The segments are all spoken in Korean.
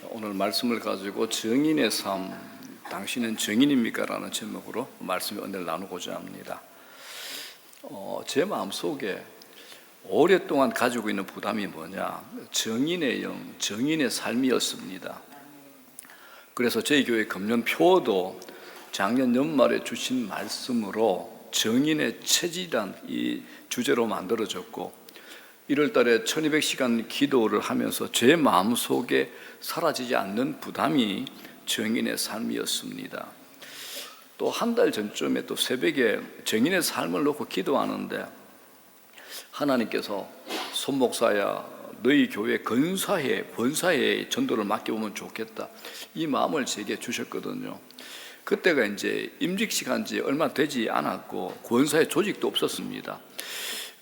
오늘 말씀을 가지고 정인의 삶, 당신은 정인입니까? 라는 제목으로 말씀의 은혜를 나누고자 합니다. 제 마음속에 오랫동안 가지고 있는 부담이 뭐냐? 정인의 영, 정인의 삶이었습니다. 그래서 저희 교회 금년 표어도 작년 연말에 주신 말씀으로 정인의 체질이란 이 주제로 만들어졌고, 1월 달에 1200시간 기도를 하면서 제 마음속에 사라지지 않는 부담이 정인의 삶이었습니다. 또 한 달 전쯤에 또 새벽에 정인의 삶을 놓고 기도하는데 하나님께서 손 목사야, 너희 교회 권사에 전도를 맡겨보면 좋겠다, 이 마음을 제게 주셨거든요. 그때가 이제 임직시간 지 얼마 되지 않았고 권사의 조직도 없었습니다.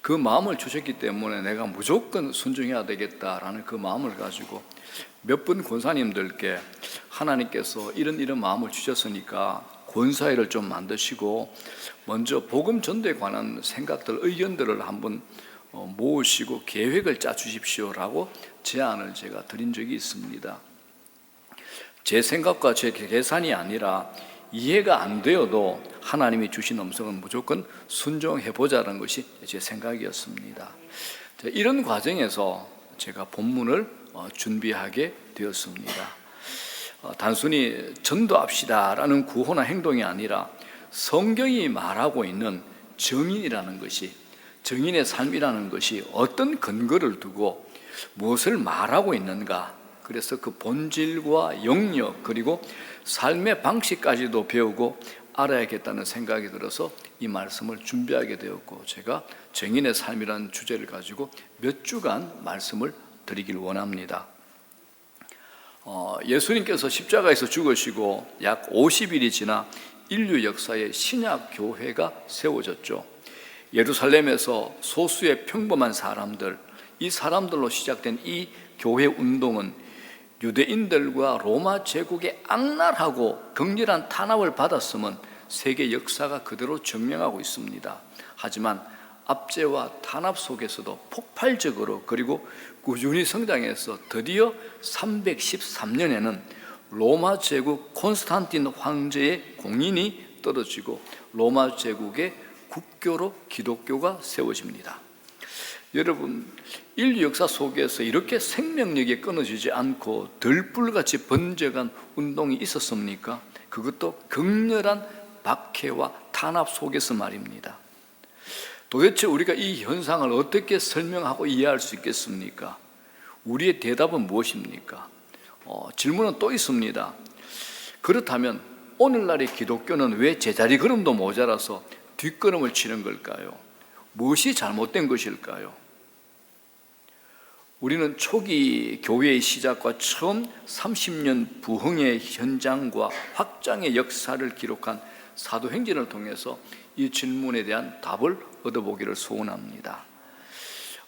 그 마음을 주셨기 때문에 내가 무조건 순종해야 되겠다라는 그 마음을 가지고 몇 분 권사님들께 하나님께서 이런 마음을 주셨으니까 권사회를 좀 만드시고 먼저 복음 전도에 관한 생각들, 의견들을 한번 모으시고 계획을 짜 주십시오라고 제안을 제가 드린 적이 있습니다. 제 생각과 제 계산이 아니라 이해가 안 되어도 하나님이 주신 음성은 무조건 순종해보자는 것이 제 생각이었습니다. 이런 과정에서 제가 본문을 준비하게 되었습니다. 단순히 전도합시다라는 구호나 행동이 아니라 성경이 말하고 있는 정인이라는 것이, 정인의 삶이라는 것이 어떤 근거를 두고 무엇을 말하고 있는가, 그래서 그 본질과 영역 그리고 삶의 방식까지도 배우고 알아야겠다는 생각이 들어서 이 말씀을 준비하게 되었고, 제가 정인의 삶이라는 주제를 가지고 몇 주간 말씀을 드리길 원합니다. 예수님께서 십자가에서 죽으시고 약 50일이 지나 인류 역사의 신약 교회가 세워졌죠. 예루살렘에서 소수의 평범한 사람들, 이 사람들로 시작된 이 교회 운동은 유대인들과 로마 제국의 악랄하고 격렬한 탄압을 받았음은 세계 역사가 그대로 증명하고 있습니다. 하지만 압제와 탄압 속에서도 폭발적으로 그리고 꾸준히 성장해서 드디어 313년에는 로마 제국 콘스탄틴 황제의 공인이 떨어지고 로마 제국의 국교로 기독교가 세워집니다. 여러분, 인류 역사 속에서 이렇게 생명력이 끊어지지 않고 들불같이 번져간 운동이 있었습니까? 그것도 격렬한 박해와 탄압 속에서 말입니다. 도대체 우리가 이 현상을 어떻게 설명하고 이해할 수 있겠습니까? 우리의 대답은 무엇입니까? 질문은 또 있습니다. 그렇다면 오늘날의 기독교는 왜 제자리 걸음도 모자라서 뒷걸음을 치는 걸까요? 무엇이 잘못된 것일까요? 우리는 초기 교회의 시작과 처음 30년 부흥의 현장과 확장의 역사를 기록한 사도행전을 통해서 이 질문에 대한 답을 얻어보기를 소원합니다.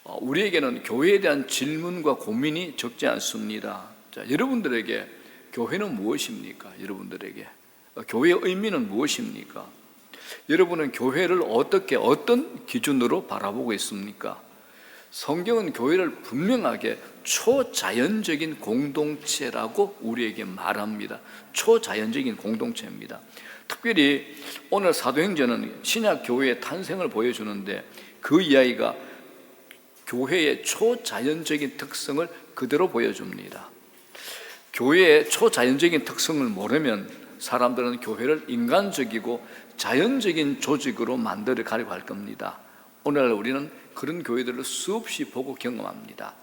우리에게는 교회에 대한 질문과 고민이 적지 않습니다. 자, 여러분들에게 교회는 무엇입니까? 여러분들에게 교회의 의미는 무엇입니까? 여러분은 교회를 어떤 기준으로 바라보고 있습니까? 성경은 교회를 분명하게 초자연적인 공동체라고 우리에게 말합니다. 초자연적인 공동체입니다. 특별히 오늘 사도행전은 신약 교회의 탄생을 보여주는데 그 이야기가 교회의 초자연적인 특성을 그대로 보여줍니다. 교회의 초자연적인 특성을 모르면 사람들은 교회를 인간적이고 자연적인 조직으로 만들어 가려고 할 겁니다. 오늘날 우리는 그런 교회들을 수없이 보고 경험합니다.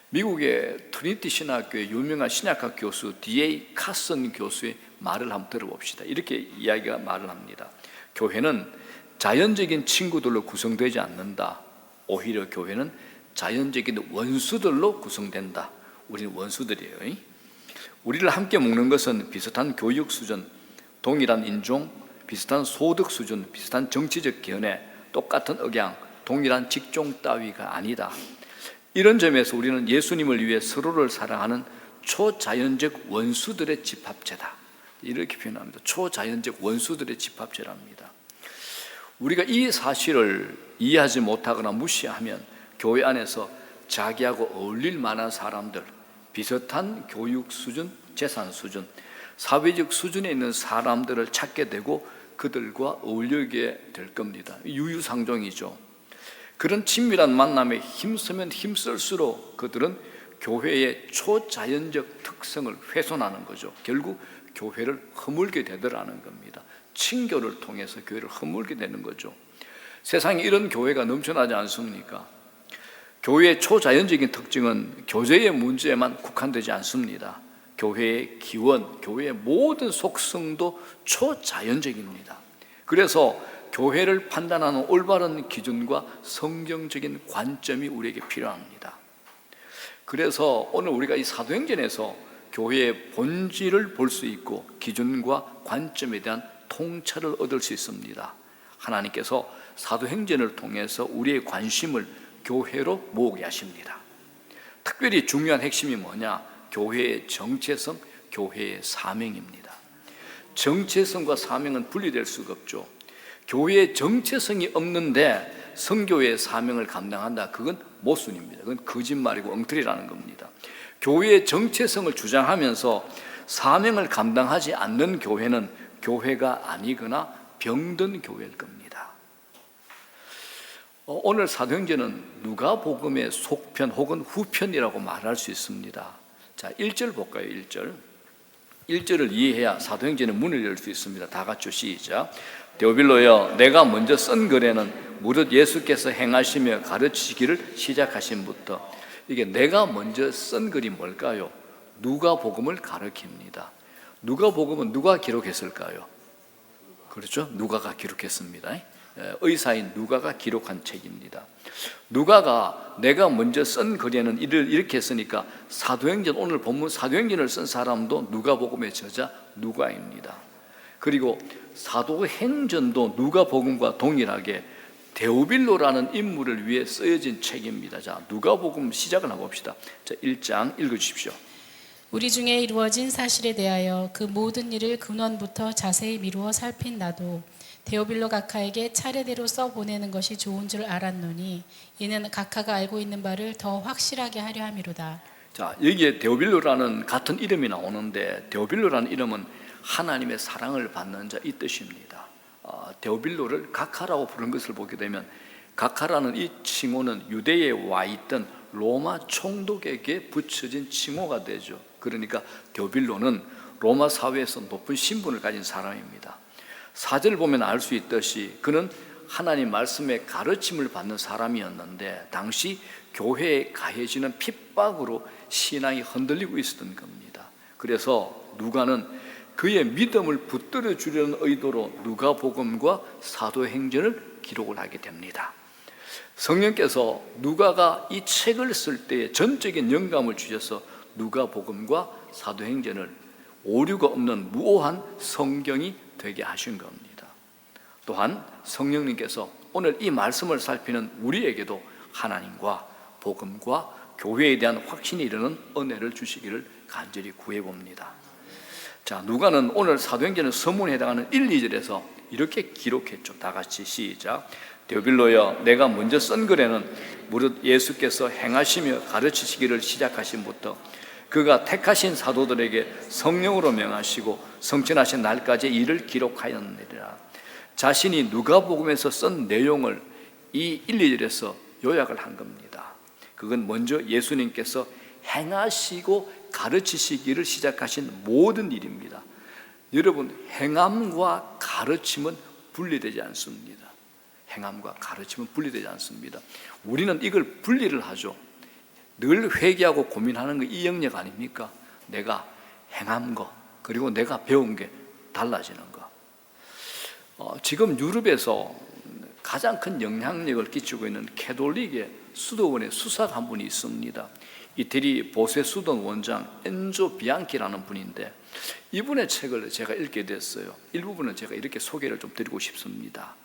미국의 트리니티 신학교의 유명한 신약학 교수 D.A. 카슨 교수의 말을 한번 들어봅시다. 이렇게 이야기가 말을 합니다. 교회는 자연적인 친구들로 구성되지 않는다. 오히려 교회는 자연적인 원수들로 구성된다. 우리는 원수들이에요. 우리를 함께 묶는 것은 비슷한 교육 수준, 동일한 인종, 비슷한 소득 수준, 비슷한 정치적 견해, 똑같은 억양, 동일한 직종 따위가 아니다. 이런 점에서 우리는 예수님을 위해 서로를 사랑하는 초자연적 원수들의 집합체다. 이렇게 표현합니다. 초자연적 원수들의 집합체랍니다. 우리가 이 사실을 이해하지 못하거나 무시하면 교회 안에서 자기하고 어울릴 만한 사람들, 비슷한 교육 수준, 재산 수준, 사회적 수준에 있는 사람들을 찾게 되고 그들과 어울리게 될 겁니다. 유유상종이죠. 그런 친밀한 만남에 힘쓰면 힘쓸수록 그들은 교회의 초자연적 특성을 훼손하는 거죠. 결국 교회를 허물게 되더라는 겁니다. 친교를 통해서 교회를 허물게 되는 거죠. 세상에 이런 교회가 넘쳐나지 않습니까? 교회의 초자연적인 특징은 교제의 문제에만 국한되지 않습니다. 교회의 기원, 교회의 모든 속성도 초자연적입니다. 그래서 교회를 판단하는 올바른 기준과 성경적인 관점이 우리에게 필요합니다. 그래서 오늘 우리가 이 사도행전에서 교회의 본질을 볼 수 있고 기준과 관점에 대한 통찰을 얻을 수 있습니다. 하나님께서 사도행전을 통해서 우리의 관심을 교회로 모으게 하십니다. 특별히 중요한 핵심이 뭐냐? 교회의 정체성, 교회의 사명입니다. 정체성과 사명은 분리될 수가 없죠. 교회의 정체성이 없는데 선교의 사명을 감당한다, 그건 모순입니다. 그건 거짓말이고 엉터리라는 겁니다. 교회의 정체성을 주장하면서 사명을 감당하지 않는 교회는 교회가 아니거나 병든 교회일 겁니다. 오늘 사도행전은 누가복음의 속편 혹은 후편이라고 말할 수 있습니다. 자, 1절 볼까요? 1절을 이해해야 사도행전의 문을 열 수 있습니다. 다 같이 시작. 데오빌로여, 내가 먼저 쓴 글에는 무릇 예수께서 행하시며 가르치시기를 시작하신부터. 이게 내가 먼저 쓴 글이 뭘까요? 누가복음을 가르칩니다. 누가복음은 누가 기록했을까요? 그렇죠? 누가가 기록했습니다. 의사인 누가가 기록한 책입니다. 누가가 내가 먼저 쓴 글에는 이렇게 했으니까 사도행전, 오늘 본문 사도행전을 쓴 사람도 누가복음의 저자 누가입니다. 그리고 사도행전도 누가복음과 동일하게 데오빌로라는 인물을 위해 쓰여진 책입니다. 자, 누가복음 시작을 하고 봅시다. 자, 1장 읽어주십시오. 우리 중에 이루어진 사실에 대하여 그 모든 일을 근원부터 자세히 미루어 살핀 나도 데오빌로 각하에게 차례대로 써보내는 것이 좋은 줄 알았노니 이는 각하가 알고 있는 바를 더 확실하게 하려 함이로다. 자, 여기에 데오빌로라는 같은 이름이 나오는데 데오빌로라는 이름은 하나님의 사랑을 받는 자, 이 뜻입니다. 데오빌로를 각하라고 부른 것을 보게 되면 각하라는 이 칭호는 유대에 와 있던 로마 총독에게 붙여진 칭호가 되죠. 그러니까 데오빌로는 로마 사회에서 높은 신분을 가진 사람입니다. 4절을 보면 알 수 있듯이 그는 하나님 말씀의 가르침을 받는 사람이었는데 당시 교회에 가해지는 핍박으로 신앙이 흔들리고 있었던 겁니다. 그래서 누가는 그의 믿음을 붙들어 주려는 의도로 누가복음과 사도행전을 기록을 하게 됩니다. 성령께서 누가가 이 책을 쓸 때에 전적인 영감을 주셔서 누가복음과 사도행전을 오류가 없는 무오한 성경이 되게 하신 겁니다. 또한 성령님께서 오늘 이 말씀을 살피는 우리에게도 하나님과 복음과 교회에 대한 확신이 이르는 은혜를 주시기를 간절히 구해봅니다. 자, 누가는 오늘 사도행전의 서문에 해당하는 1, 2절에서 이렇게 기록했죠. 다 같이 시작. 데오빌로여, 내가 먼저 쓴 글에는 무릇 예수께서 행하시며 가르치시기를 시작하신부터 그가 택하신 사도들에게 성령으로 명하시고 성천하신 날까지 일을 기록하였느니라. 자신이 누가복음에서 쓴 내용을 이 1, 2절에서 요약을 한 겁니다. 그건 먼저 예수님께서 행하시고 가르치시기를 시작하신 모든 일입니다. 여러분, 행함과 가르침은 분리되지 않습니다. 행함과 가르침은 분리되지 않습니다. 우리는 이걸 분리를 하죠. 늘 회개하고 고민하는 거 이 영역 아닙니까? 내가 행한 거 그리고 내가 배운 게 달라지는 거. 지금 유럽에서 가장 큰 영향력을 끼치고 있는 캐톨릭의 수도원의 수사가 한 분이 있습니다. 이태리 보세 수도원 원장 엔조 비앙키라는 분인데 이분의 책을 제가 읽게 됐어요. 일부분은 제가 이렇게 소개를 좀 드리고 싶습니다.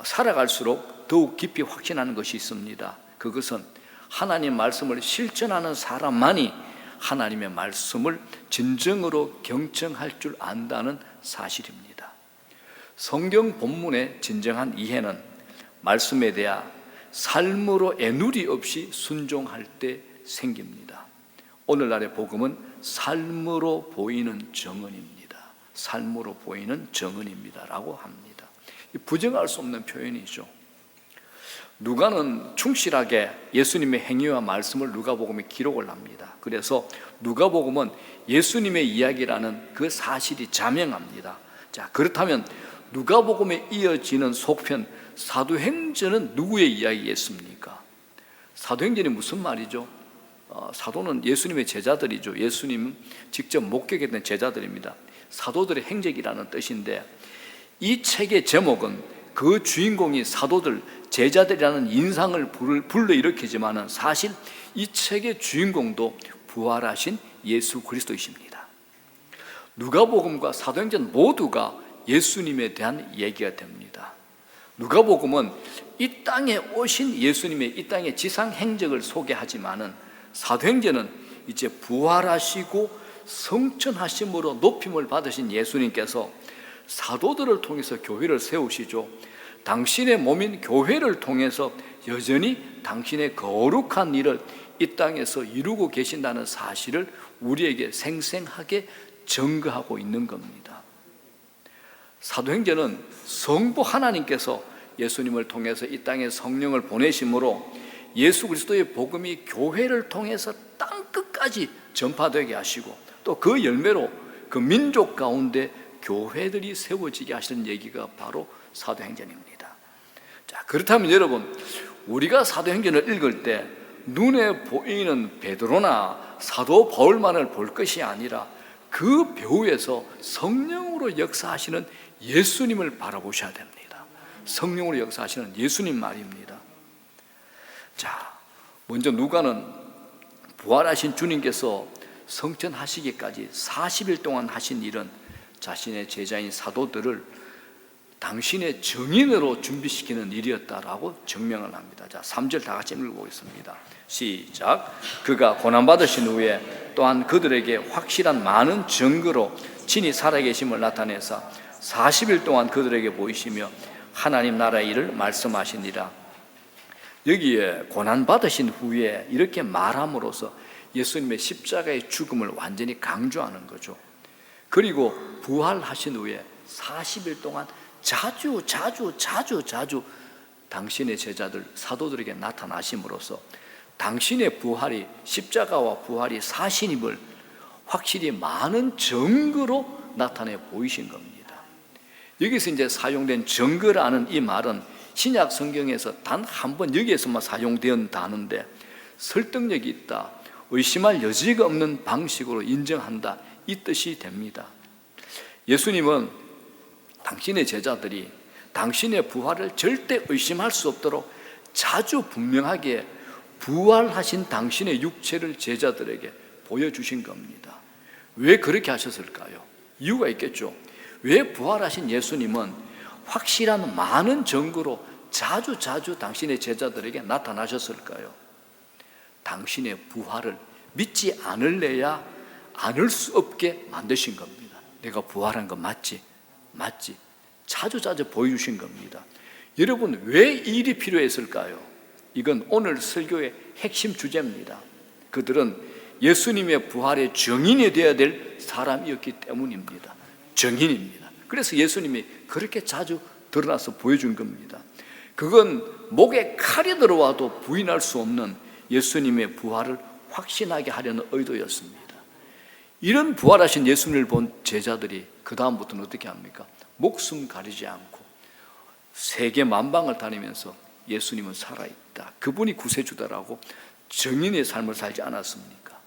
살아갈수록 더욱 깊이 확신하는 것이 있습니다. 그것은 하나님 말씀을 실천하는 사람만이 하나님의 말씀을 진정으로 경청할 줄 안다는 사실입니다. 성경 본문의 진정한 이해는 말씀에 대하 삶으로 애누리 없이 순종할 때 생깁니다. 오늘날의 복음은 삶으로 보이는 정언입니다. 삶으로 보이는 정언입니다라고 합니다. 부정할 수 없는 표현이죠. 누가는 충실하게 예수님의 행위와 말씀을 누가복음에 기록을 합니다. 그래서 누가복음은 예수님의 이야기라는 그 사실이 자명합니다. 자, 그렇다면 누가복음에 이어지는 속편 사도행전은 누구의 이야기겠습니까? 사도행전이 무슨 말이죠? 사도는 예수님의 제자들이죠. 예수님은 직접 목격했던 제자들입니다. 사도들의 행적이라는 뜻인데, 이 책의 제목은 그 주인공이 사도들, 제자들이라는 인상을 불러일으키지만은 사실 이 책의 주인공도 부활하신 예수 그리스도이십니다. 누가복음과 사도행전 모두가 예수님에 대한 얘기가 됩니다. 누가복음은 이 땅에 오신 예수님의 이 땅의 지상 행적을 소개하지만은 사도행전은 이제 부활하시고 성천하심으로 높임을 받으신 예수님께서 사도들을 통해서 교회를 세우시죠. 당신의 몸인 교회를 통해서 여전히 당신의 거룩한 일을 이 땅에서 이루고 계신다는 사실을 우리에게 생생하게 증거하고 있는 겁니다. 사도행전은 성부 하나님께서 예수님을 통해서 이 땅에 성령을 보내심으로 예수 그리스도의 복음이 교회를 통해서 땅끝까지 전파되게 하시고 또 그 열매로 그 민족 가운데 교회들이 세워지게 하시는 얘기가 바로 사도행전입니다. 자, 그렇다면 여러분, 우리가 사도행전을 읽을 때 눈에 보이는 베드로나 사도 바울만을 볼 것이 아니라 그 배후에서 성령으로 역사하시는 예수님을 바라보셔야 됩니다. 성령으로 역사하시는 예수님 말입니다. 자, 먼저 누가는 부활하신 주님께서 성천하시기까지 40일 동안 하신 일은 자신의 제자인 사도들을 당신의 증인으로 준비시키는 일이었다라고 증명을 합니다. 자, 3절 다 같이 읽어보겠습니다. 시작. 그가 고난받으신 후에 또한 그들에게 확실한 많은 증거로 친히 살아계심을 나타내사 40일 동안 그들에게 보이시며 하나님 나라의 일을 말씀하시니라. 여기에 고난받으신 후에 이렇게 말함으로써 예수님의 십자가의 죽음을 완전히 강조하는 거죠. 그리고 부활하신 후에 40일 동안 자주 당신의 제자들 사도들에게 나타나심으로써 당신의 부활이 십자가와 부활이 사신임을 확실히 많은 증거로 나타내 보이신 겁니다. 여기서 이제 사용된 증거라는 이 말은 신약 성경에서 단 한 번 여기에서만 사용되는 단어인데 설득력이 있다, 의심할 여지가 없는 방식으로 인정한다, 이 뜻이 됩니다. 예수님은 당신의 제자들이 당신의 부활을 절대 의심할 수 없도록 자주 분명하게 부활하신 당신의 육체를 제자들에게 보여주신 겁니다. 왜 그렇게 하셨을까요? 이유가 있겠죠. 왜 부활하신 예수님은 확실한 많은 증거로 자주 당신의 제자들에게 나타나셨을까요? 당신의 부활을 믿지 않을래야 않을 수 없게 만드신 겁니다. 내가 부활한 거 맞지? 자주 보여주신 겁니다. 여러분, 왜 이 일이 필요했을까요? 이건 오늘 설교의 핵심 주제입니다. 그들은 예수님의 부활의 증인이 되어야 될 사람이었기 때문입니다. 증인입니다. 그래서 예수님이 그렇게 자주 드러나서 보여준 겁니다. 그건 목에 칼이 들어와도 부인할 수 없는 예수님의 부활을 확신하게 하려는 의도였습니다. 이런 부활하신 예수님을 본 제자들이 그 다음부터는 어떻게 합니까? 목숨 가리지 않고 세계 만방을 다니면서 예수님은 살아있다, 그분이 구세주다라고 증인의 삶을 살지 않았습니까?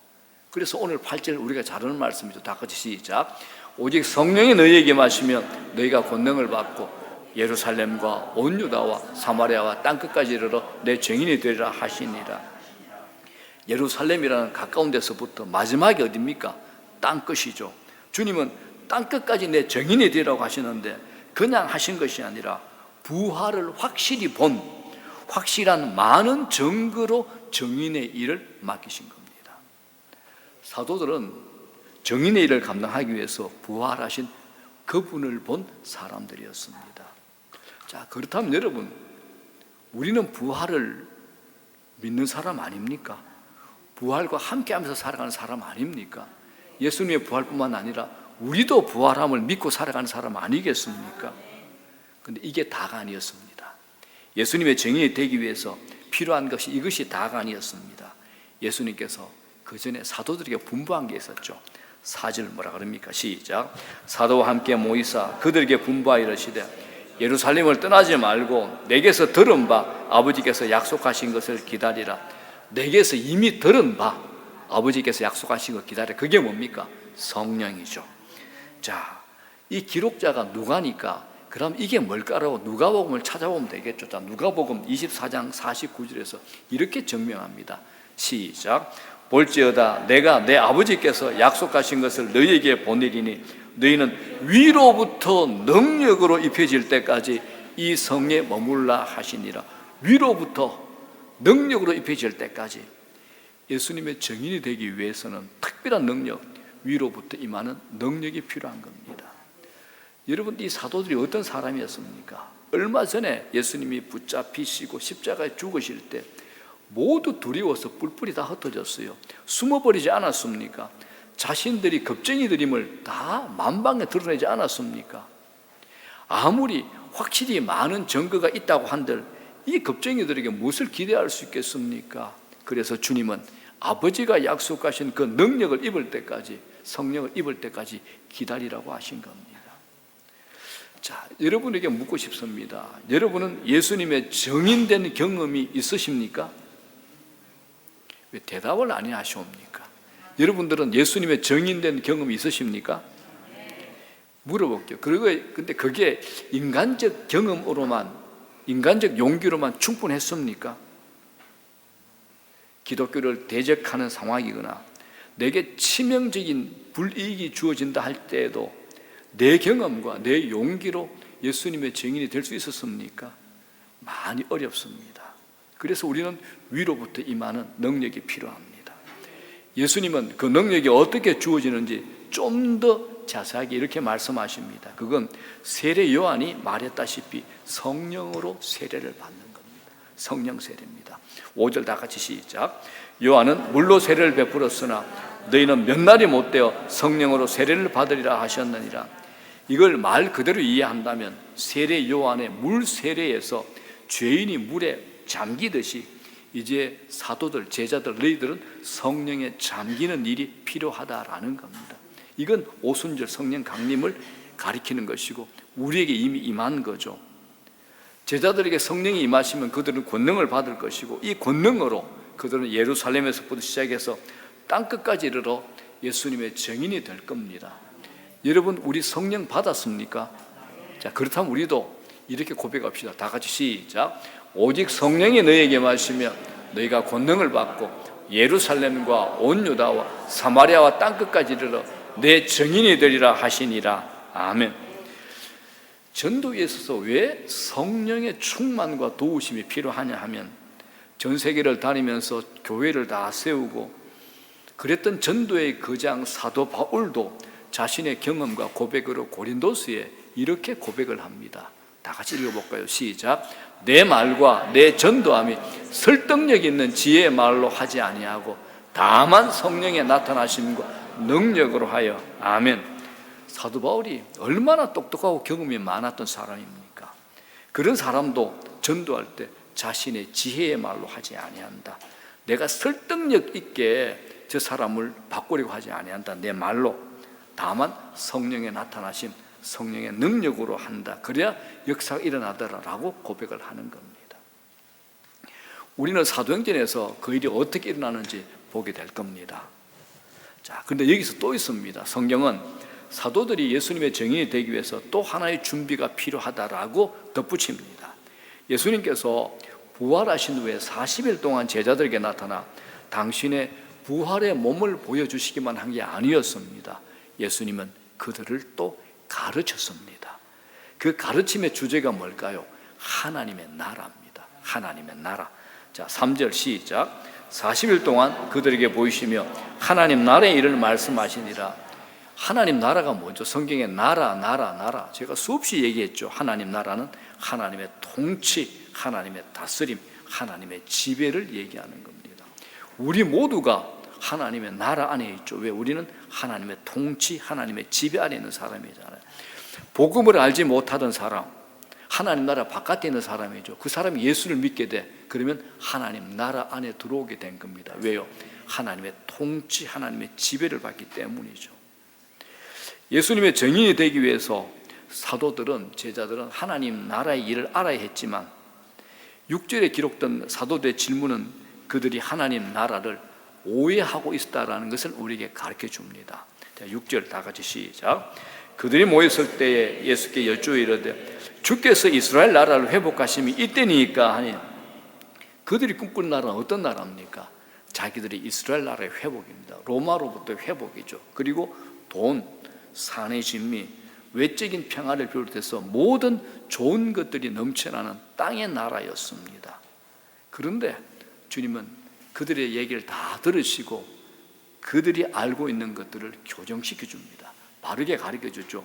그래서 오늘 8절 우리가 잘 아는 말씀이죠. 다 같이 시작. 오직 성령이 너희에게 마시면 너희가 권능을 받고 예루살렘과 온 유다와 사마리아와 땅끝까지 이르러 내 증인이 되리라 하시니라. 예루살렘이라는 가까운 데서부터 마지막이 어디입니까? 땅끝이죠. 주님은 땅끝까지 내 증인이 되리라고 하시는데 그냥 하신 것이 아니라 부활을 확실히 본 확실한 많은 증거로 증인의 일을 맡기신 겁니다. 사도들은 증인의 일을 감당하기 위해서 부활하신 그분을 본 사람들이었습니다. 자, 그렇다면 여러분, 우리는 부활을 믿는 사람 아닙니까? 부활과 함께하면서 살아가는 사람 아닙니까? 예수님의 부활뿐만 아니라 우리도 부활함을 믿고 살아가는 사람 아니겠습니까? 그런데 이게 다가 아니었습니다. 예수님의 정인이 되기 위해서 필요한 것이 이것이 다가 아니었습니다. 예수님께서 그 전에 사도들에게 분부한 게 있었죠. 4절 뭐라 그럽니까? 시작. 사도와 함께 모이사 그들에게 분부하 이르시되 예루살렘을 떠나지 말고 내게서 들은 바 아버지께서 약속하신 것을 기다리라. 내게서 이미 들은 바 아버지께서 약속하신 것 기다리라. 그게 뭡니까? 성령이죠. 자, 이 기록자가 누가니까 그럼 이게 뭘까라고 누가복음을 찾아보면 되겠죠. 자, 누가복음 24장 49절에서 이렇게 증명합니다. 시작. 볼지어다 내가 내 아버지께서 약속하신 것을 너희에게 보내리니 너희는 위로부터 능력으로 입혀질 때까지 이 성에 머물라 하시니라. 위로부터 능력으로 입혀질 때까지 예수님의 증인이 되기 위해서는 특별한 능력, 위로부터 임하는 능력이 필요한 겁니다. 여러분, 이 사도들이 어떤 사람이었습니까? 얼마 전에 예수님이 붙잡히시고 십자가에 죽으실 때 모두 두려워서 뿔뿔이 다 흩어졌어요. 숨어버리지 않았습니까? 자신들이 겁쟁이들임을 다 만방에 드러내지 않았습니까? 아무리 확실히 많은 증거가 있다고 한들 이 겁쟁이들에게 무엇을 기대할 수 있겠습니까? 그래서 주님은 아버지가 약속하신 그 능력을 입을 때까지, 성령을 입을 때까지 기다리라고 하신 겁니다. 자, 여러분에게 묻고 싶습니다. 여러분은 예수님의 증인된 경험이 있으십니까? 왜 대답을 안 하시옵니까? 여러분들은 예수님의 증인된 경험이 있으십니까? 물어볼게요. 근데 그게 인간적 경험으로만, 인간적 용기로만 충분했습니까? 기독교를 대적하는 상황이거나 내게 치명적인 불이익이 주어진다 할 때에도 내 경험과 내 용기로 예수님의 증인이 될 수 있었습니까? 많이 어렵습니다. 그래서 우리는 위로부터 임하는 능력이 필요합니다. 예수님은 그 능력이 어떻게 주어지는지 좀 더 자세하게 이렇게 말씀하십니다. 그건 세례 요한이 말했다시피 성령으로 세례를 받는 겁니다. 성령 세례입니다. 5절 다 같이 시작. 요한은 물로 세례를 베풀었으나 너희는 몇 날이 못되어 성령으로 세례를 받으리라 하셨느니라. 이걸 말 그대로 이해한다면 세례 요한의 물 세례에서 죄인이 물에 잠기듯이 이제 사도들, 제자들, 너희들은 성령에 잠기는 일이 필요하다라는 겁니다. 이건 오순절 성령 강림을 가리키는 것이고 우리에게 이미 임한 거죠. 제자들에게 성령이 임하시면 그들은 권능을 받을 것이고 이 권능으로 그들은 예루살렘에서부터 시작해서 땅끝까지 이르러 예수님의 증인이 될 겁니다. 여러분, 우리 성령 받았습니까? 자, 그렇다면 우리도 이렇게 고백합시다. 다 같이 시작. 오직 성령이 너희에게 마시며 너희가 권능을 받고 예루살렘과 온 유다와 사마리아와 땅끝까지 이르러 내 증인이 되리라 하시니라. 아멘. 전도에 있어서 왜 성령의 충만과 도우심이 필요하냐 하면 전 세계를 다니면서 교회를 다 세우고 그랬던 전도의 거장 사도 바울도 자신의 경험과 고백으로 고린도서에 이렇게 고백을 합니다. 다 같이 읽어볼까요? 시작. 내 말과 내 전도함이 설득력 있는 지혜의 말로 하지 아니하고 다만 성령의 나타나심과 능력으로 하여. 아멘. 사도 바울이 얼마나 똑똑하고 경험이 많았던 사람입니까? 그런 사람도 전도할 때 자신의 지혜의 말로 하지 아니한다. 내가 설득력 있게 저 사람을 바꾸려고 하지 아니한다. 내 말로. 다만 성령의 나타나심, 성령의 능력으로 한다. 그래야 역사가 일어나더라라고 고백을 하는 겁니다. 우리는 사도행전에서 그 일이 어떻게 일어나는지 보게 될 겁니다. 자, 근데 여기서 또 있습니다. 성경은 사도들이 예수님의 증인이 되기 위해서 또 하나의 준비가 필요하다라고 덧붙입니다. 예수님께서 부활하신 후에 40일 동안 제자들에게 나타나 당신의 부활의 몸을 보여주시기만 한 게 아니었습니다. 예수님은 그들을 또 가르쳤습니다. 그 가르침의 주제가 뭘까요? 하나님의 나라입니다. 하나님의 나라. 자, 3절 시작. 40일 동안 그들에게 보이시며 하나님 나라의 일을 말씀하시니라. 하나님 나라가 뭐죠? 성경에 나라 제가 수없이 얘기했죠. 하나님 나라는 하나님의 통치, 하나님의 다스림, 하나님의 지배를 얘기하는 겁니다. 우리 모두가 하나님의 나라 안에 있죠. 왜? 우리는 하나님의 통치, 하나님의 지배 안에 있는 사람이잖아요. 복음을 알지 못하던 사람, 하나님 나라 바깥에 있는 사람이죠. 그 사람이 예수를 믿게 돼. 그러면 하나님 나라 안에 들어오게 된 겁니다. 왜요? 하나님의 통치, 하나님의 지배를 받기 때문이죠. 예수님의 증인이 되기 위해서 사도들은, 제자들은 하나님 나라의 일을 알아야 했지만 6절에 기록된 사도들의 질문은 그들이 하나님 나라를 오해하고 있었다라는 것을 우리에게 가르쳐 줍니다. 자, 6절 다 같이 시작. 그들이 모였을 때에 예수께 여쭈어 이르되 주께서 이스라엘 나라를 회복하심이 이때니까 하니, 그들이 꿈꾸는 나라는 어떤 나라입니까? 자기들이 이스라엘 나라의 회복입니다. 로마로부터 회복이죠. 그리고 돈, 산의 진미, 외적인 평화를 비롯해서 모든 좋은 것들이 넘쳐나는 땅의 나라였습니다. 그런데 주님은 그들의 얘기를 다 들으시고 그들이 알고 있는 것들을 교정시켜 줍니다. 바르게 가르쳐 주죠.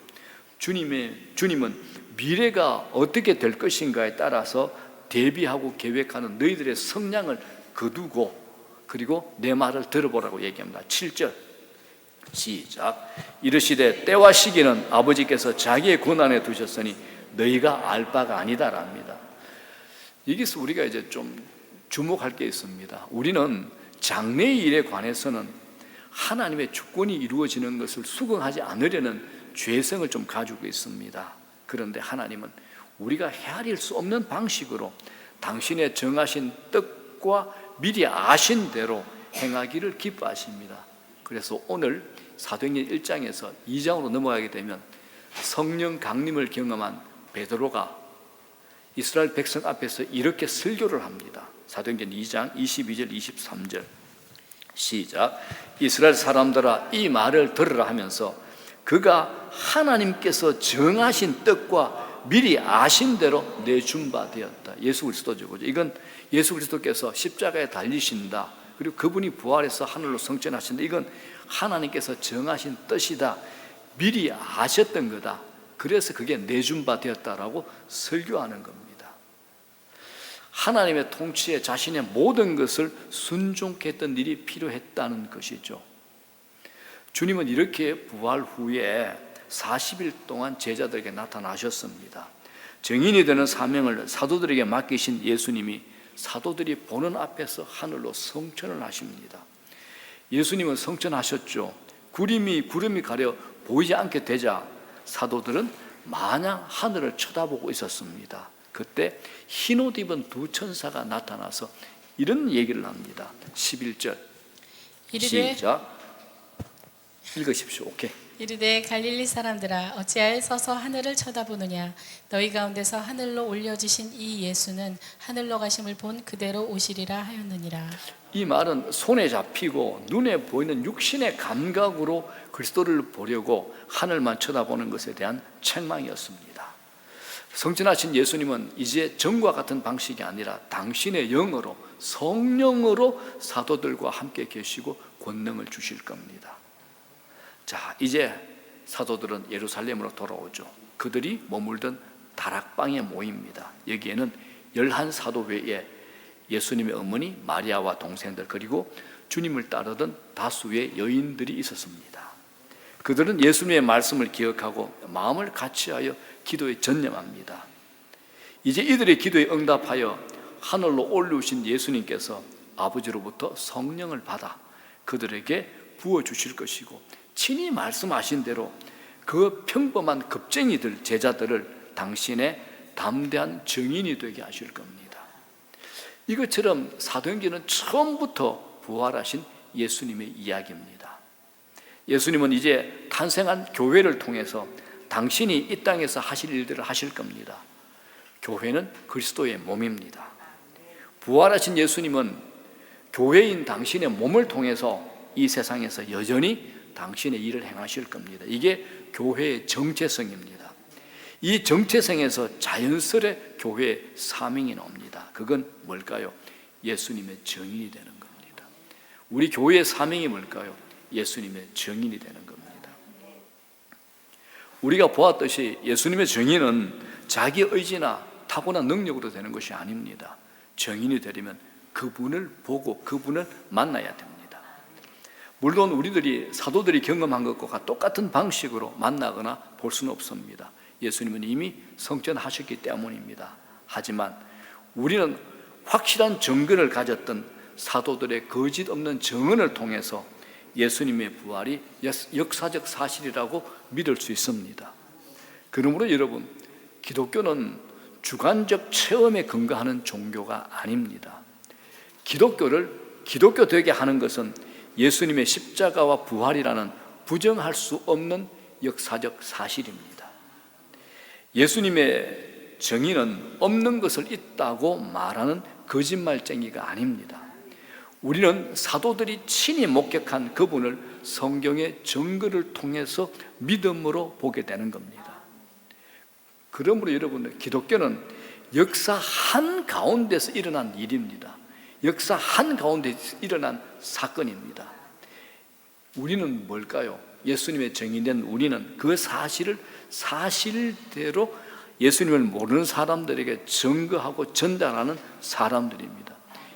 주님은 미래가 어떻게 될 것인가에 따라서 대비하고 계획하는 너희들의 성량을 거두고, 그리고 내 말을 들어보라고 얘기합니다. 7절 시작. 이르시되 때와 시기는 아버지께서 자기의 권한에 두셨으니 너희가 알 바가 아니다랍니다. 여기서 우리가 이제 좀 주목할 게 있습니다. 우리는 장래의 일에 관해서는 하나님의 주권이 이루어지는 것을 수긍하지 않으려는 죄성을 좀 가지고 있습니다. 그런데 하나님은 우리가 헤아릴 수 없는 방식으로 당신의 정하신 뜻과 미리 아신 대로 행하기를 기뻐하십니다. 그래서 오늘 사도행전 1장에서 2장으로 넘어가게 되면 성령 강림을 경험한 베드로가 이스라엘 백성 앞에서 이렇게 설교를 합니다. 사도행전 2장 22절 23절 시작. 이스라엘 사람들아 이 말을 들으라 하면서 그가 하나님께서 정하신 뜻과 미리 아신 대로 내준 바 되었다. 예수 그리스도죠. 이건 예수 그리스도께서 십자가에 달리신다. 그리고 그분이 부활해서 하늘로 승천하신다. 이건 하나님께서 정하신 뜻이다. 미리 아셨던 거다. 그래서 그게 내준 바 되었다라고 설교하는 겁니다. 하나님의 통치에 자신의 모든 것을 순종케 했던 일이 필요했다는 것이죠. 주님은 이렇게 부활 후에 40일 동안 제자들에게 나타나셨습니다. 증인이 되는 사명을 사도들에게 맡기신 예수님이 사도들이 보는 앞에서 하늘로 승천을 하십니다. 예수님은 승천하셨죠. 구름이 가려 보이지 않게 되자 사도들은 마냥 하늘을 쳐다보고 있었습니다. 그때 흰옷 입은 두 천사가 나타나서 이런 얘기를 합니다. 11절 시작. 읽으십시오. 오케이. 이르되 갈릴리 사람들아 어찌하여 서서 하늘을 쳐다보느냐. 너희 가운데서 하늘로 올려지신 이 예수는 하늘로 가심을 본 그대로 오시리라 하였느니라. 이 말은 손에 잡히고 눈에 보이는 육신의 감각으로 그리스도를 보려고 하늘만 쳐다보는 것에 대한 책망이었습니다. 승천하신 예수님은 이제 전과 같은 방식이 아니라 당신의 영으로, 성령으로 사도들과 함께 계시고 권능을 주실 겁니다. 자, 이제 사도들은 예루살렘으로 돌아오죠. 그들이 머물던 다락방에 모입니다. 여기에는 11사도 외에 예수님의 어머니 마리아와 동생들, 그리고 주님을 따르던 다수의 여인들이 있었습니다. 그들은 예수님의 말씀을 기억하고 마음을 같이하여 기도에 전념합니다. 이제 이들의 기도에 응답하여 하늘로 올려오신 예수님께서 아버지로부터 성령을 받아 그들에게 부어주실 것이고, 친히 말씀하신 대로 그 평범한 겁쟁이들, 제자들을 당신의 담대한 증인이 되게 하실 겁니다. 이것처럼 사도행전은 처음부터 부활하신 예수님의 이야기입니다. 예수님은 이제 탄생한 교회를 통해서 당신이 이 땅에서 하실 일들을 하실 겁니다. 교회는 그리스도의 몸입니다. 부활하신 예수님은 교회인 당신의 몸을 통해서 이 세상에서 여전히 당신의 일을 행하실 겁니다. 이게 교회의 정체성입니다. 이 정체성에서 자연스레 교회의 사명이 나옵니다. 그건 뭘까요? 예수님의 증인이 되는 겁니다. 우리 교회의 사명이 뭘까요? 예수님의 증인이 되는 겁니다. 우리가 보았듯이 예수님의 증인은 자기 의지나 타고난 능력으로 되는 것이 아닙니다. 증인이 되려면 그분을 보고 그분을 만나야 됩니다. 물론 우리들이 사도들이 경험한 것과 똑같은 방식으로 만나거나 볼 수는 없습니다. 예수님은 이미 성천하셨기 때문입니다. 하지만 우리는 확실한 증거를 가졌던 사도들의 거짓 없는 증언을 통해서 예수님의 부활이 역사적 사실이라고 믿을 수 있습니다. 그러므로 여러분, 기독교는 주관적 체험에 근거하는 종교가 아닙니다. 기독교를 기독교 되게 하는 것은 예수님의 십자가와 부활이라는 부정할 수 없는 역사적 사실입니다. 예수님의 정의는 없는 것을 있다고 말하는 거짓말쟁이가 아닙니다. 우리는 사도들이 친히 목격한 그분을 성경의 증거를 통해서 믿음으로 보게 되는 겁니다. 그러므로 여러분, 기독교는 역사 한가운데서 일어난 일입니다. 역사 한가운데서 일어난 사건입니다. 우리는 뭘까요? 예수님의 정의된 우리는 그 사실을 사실대로 예수님을 모르는 사람들에게 증거하고 전달하는 사람들입니다.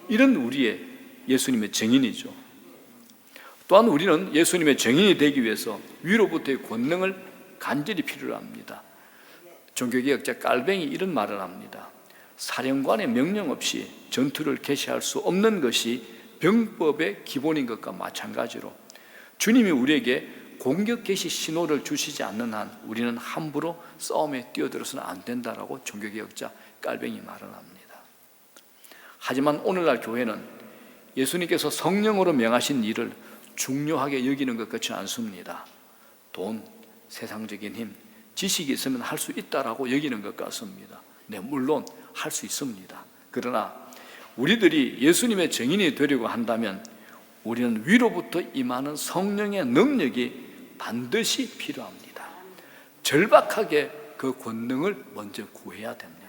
이런 우리의 예수님의 증인이죠. 또한 우리는 예수님의 증인이 되기 위해서 위로부터의 권능을 간절히 필요로 합니다. 종교개혁자 깔뱅이 이런 말을 합니다. 사령관의 명령 없이 전투를 개시할 수 없는 것이 병법의 기본인 것과 마찬가지로 주님이 우리에게 공격 개시 신호를 주시지 않는 한 우리는 함부로 싸움에 뛰어들어서는 안 된다라고 종교개혁자 깔뱅이 말을 합니다. 하지만 오늘날 교회는 예수님께서 성령으로 명하신 일을 중요하게 여기는 것 같지 않습니다. 돈, 세상적인 힘, 지식이 있으면 할 수 있다라고 여기는 것 같습니다. 네, 물론 할 수 있습니다. 그러나 우리들이 예수님의 증인이 되려고 한다면 우리는 위로부터 임하는 성령의 능력이 반드시 필요합니다. 절박하게 그 권능을 먼저 구해야 됩니다.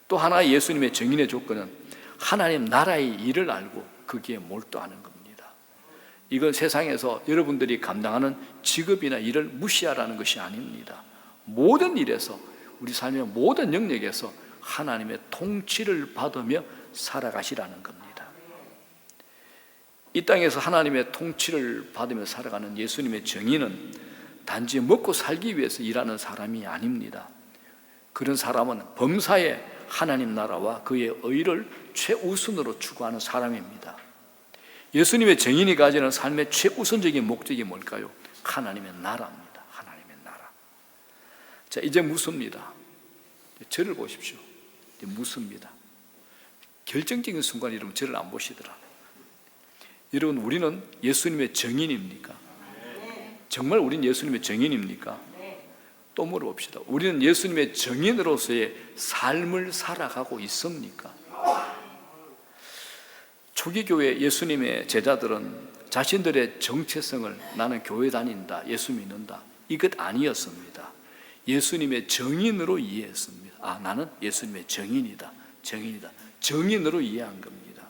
또 하나 예수님의 증인의 조건은 하나님 나라의 일을 알고 거기에 몰두하는 겁니다. 이건 세상에서 여러분들이 감당하는 직업이나 일을 무시하라는 것이 아닙니다. 모든 일에서, 우리 삶의 모든 영역에서 하나님의 통치를 받으며 살아가시라는 겁니다. 이 땅에서 하나님의 통치를 받으며 살아가는 예수님의 정의는 단지 먹고 살기 위해서 일하는 사람이 아닙니다. 그런 사람은 범사에 하나님 나라와 그의 의를 최우선으로 추구하는 사람입니다. 예수님의 정인이 가지는 삶의 최우선적인 목적이 뭘까요? 하나님의 나라입니다. 하나님의 나라. 자, 이제 묻습니다. 저를 보십시오. 이제 묻습니다. 결정적인 순간 여러분 저를 안 보시더라. 여러분, 우리는 예수님의 정인입니까? 정말 우리는 예수님의 정인입니까? 또 물어봅시다. 우리는 예수님의 정인으로서의 삶을 살아가고 있습니까? 초기 교회 예수님의 제자들은 자신들의 정체성을 나는 교회 다닌다, 예수 믿는다, 이것 아니었습니다. 예수님의 정인으로 이해했습니다. 아, 나는 예수님의 정인이다, 정인이다, 정인으로 이해한 겁니다.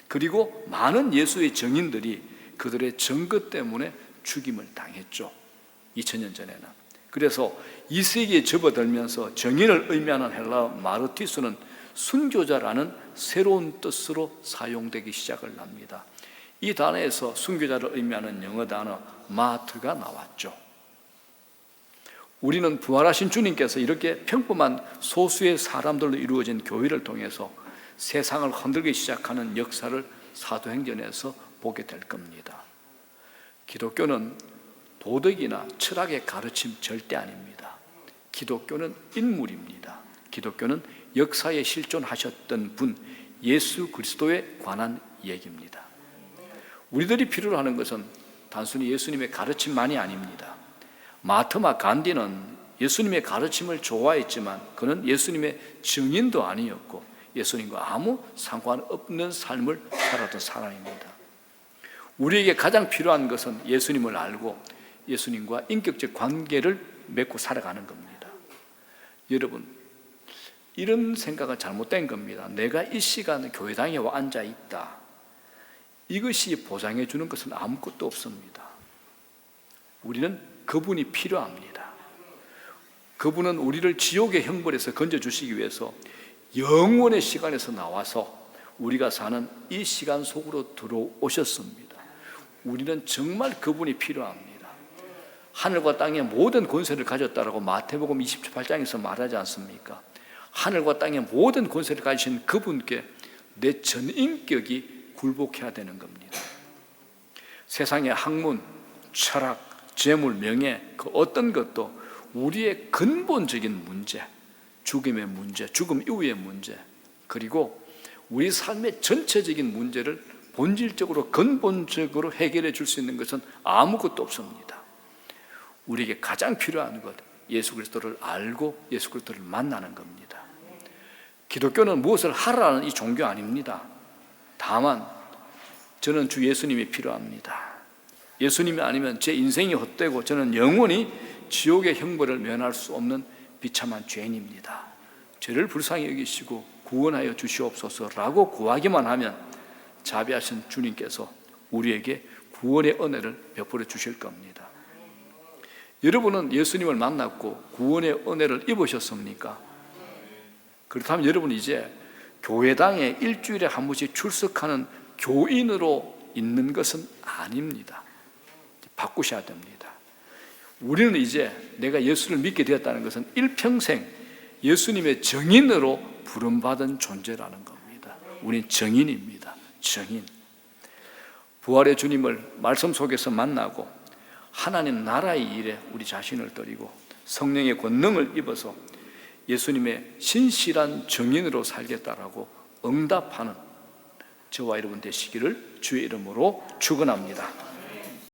그리고 많은 예수의 정인들이 그들의 증거 때문에 죽임을 당했죠. 2000년 전에는. 그래서 2세기에 접어들면서 정인을 의미하는 헬라어 마르티스는 순교자라는 새로운 뜻으로 사용되기 시작을 합니다. 이 단어에서 순교자를 의미하는 영어 단어 마트가 나왔죠. 우리는 부활하신 주님께서 이렇게 평범한 소수의 사람들로 이루어진 교회를 통해서 세상을 흔들기 시작하는 역사를 사도행전에서 보게 될 겁니다. 기독교는 도덕이나 철학의 가르침 절대 아닙니다. 기독교는 인물입니다. 기독교는 역사에 실존하셨던 분 예수 그리스도에 관한 얘기입니다. 우리들이 필요로 하는 것은 단순히 예수님의 가르침만이 아닙니다. 마하트마 간디는 예수님의 가르침을 좋아했지만 그는 예수님의 증인도 아니었고 예수님과 아무 상관없는 삶을 살았던 사람입니다. 우리에게 가장 필요한 것은 예수님을 알고 예수님과 인격적 관계를 맺고 살아가는 겁니다. 여러분, 이런 생각은 잘못된 겁니다. 내가 이 시간 교회당에 와 앉아 있다, 이것이 보장해 주는 것은 아무것도 없습니다. 우리는 그분이 필요합니다. 그분은 우리를 지옥의 형벌에서 건져주시기 위해서 영원의 시간에서 나와서 우리가 사는 이 시간 속으로 들어오셨습니다. 우리는 정말 그분이 필요합니다. 하늘과 땅의 모든 권세를 가졌다라고 마태복음 28장에서 말하지 않습니까? 하늘과 땅의 모든 권세를 가지신 그분께 내 전인격이 굴복해야 되는 겁니다. 세상의 학문, 철학, 재물, 명예 그 어떤 것도 우리의 근본적인 문제, 죽음의 문제, 죽음 이후의 문제, 그리고 우리 삶의 전체적인 문제를 본질적으로 근본적으로 해결해 줄 수 있는 것은 아무것도 없습니다. 우리에게 가장 필요한 것, 예수 그리스도를 알고 예수 그리스도를 만나는 겁니다. 기독교는 무엇을 하라는 이 종교 아닙니다. 다만 저는 주 예수님이 필요합니다. 예수님이 아니면 제 인생이 헛되고 저는 영원히 지옥의 형벌을 면할 수 없는 비참한 죄인입니다. 저를 불쌍히 여기시고 구원하여 주시옵소서라고 구하기만 하면 자비하신 주님께서 우리에게 구원의 은혜를 베풀어 주실 겁니다. 여러분은 예수님을 만났고 구원의 은혜를 입으셨습니까? 그렇다면 여러분은 이제 교회당에 일주일에 한 번씩 출석하는 교인으로 있는 것은 아닙니다. 바꾸셔야 됩니다. 우리는 이제 내가 예수를 믿게 되었다는 것은 일평생 예수님의 증인으로 부름받은 존재라는 겁니다. 우리는 증인입니다. 증인. 부활의 주님을 말씀 속에서 만나고 하나님 나라의 일에 우리 자신을 드리고 성령의 권능을 입어서 예수님의 신실한 증인으로 살겠다라고 응답하는 저와 여러분 되시기를 주의 이름으로 축원합니다.